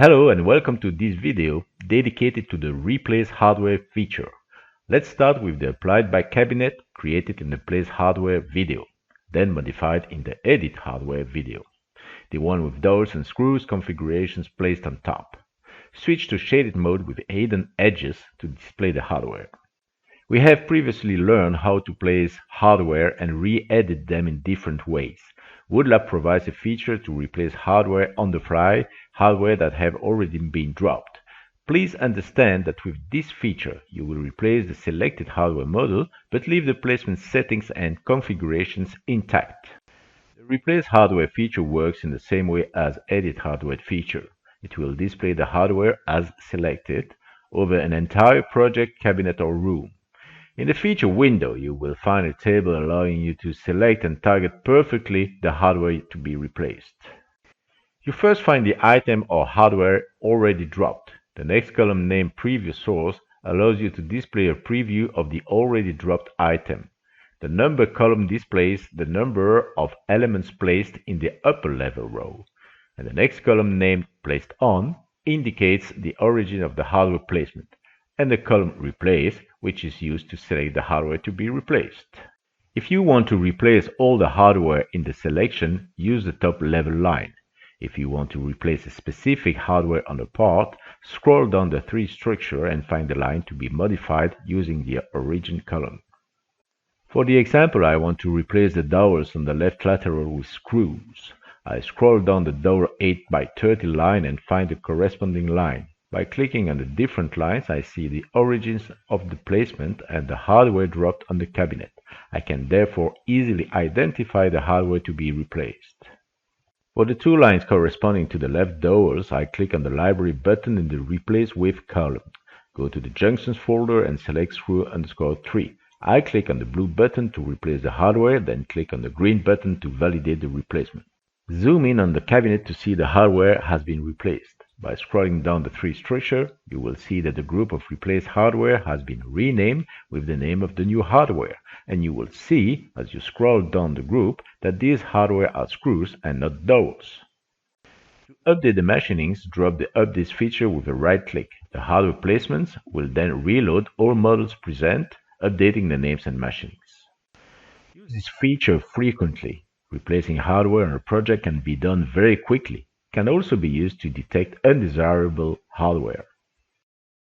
Hello and welcome to this video dedicated to the Replace Hardware feature. Let's start with the Applied by cabinet created in the Place Hardware video, then modified in the Edit Hardware video, the one with dowels and screws configurations placed on top. Switch to shaded mode with hidden edges to display the hardware. We have previously learned how to place hardware and re-edit them in different ways. woodLAB provides a feature to replace hardware on the fly, hardware that have already been dropped. Please understand that with this feature, you will replace the selected hardware model, but leave the placement settings and configurations intact. The Replace Hardware feature works in the same way as Edit Hardware feature. It will display the hardware as selected over an entire project, cabinet or room. In the feature window, you will find a table allowing you to select and target perfectly the hardware to be replaced. You first find the item or hardware already dropped. The next column named Previous Source allows you to display a preview of the already dropped item. The number column displays the number of elements placed in the upper level row. And the next column named Placed On indicates the origin of the hardware placement, and the column Replace, which is used to select the hardware to be replaced. If you want to replace all the hardware in the selection, use the top level line. If you want to replace a specific hardware on a part, scroll down the tree structure and find the line to be modified using the origin column. For the example, I want to replace the dowels on the left lateral with screws. I scroll down the dowel 8x30 line and find the corresponding line. By clicking on the different lines, I see the origins of the placement and the hardware dropped on the cabinet. I can therefore easily identify the hardware to be replaced. For the two lines corresponding to the left dowels, I click on the Library button in the Replace With column. Go to the Junctions folder and select Screw_3. I click on the blue button to replace the hardware, then click on the green button to validate the replacement. Zoom in on the cabinet to see the hardware has been replaced. By scrolling down the tree structure, you will see that the group of replaced hardware has been renamed with the name of the new hardware, and you will see, as you scroll down the group, that these hardware are screws and not dowels. To update the machinings, drop the Update feature with a right-click. The hardware placements will then reload all models present, updating the names and machinings. Use this feature frequently. Replacing hardware on a project can be done very quickly. Can also be used to detect undesirable hardware.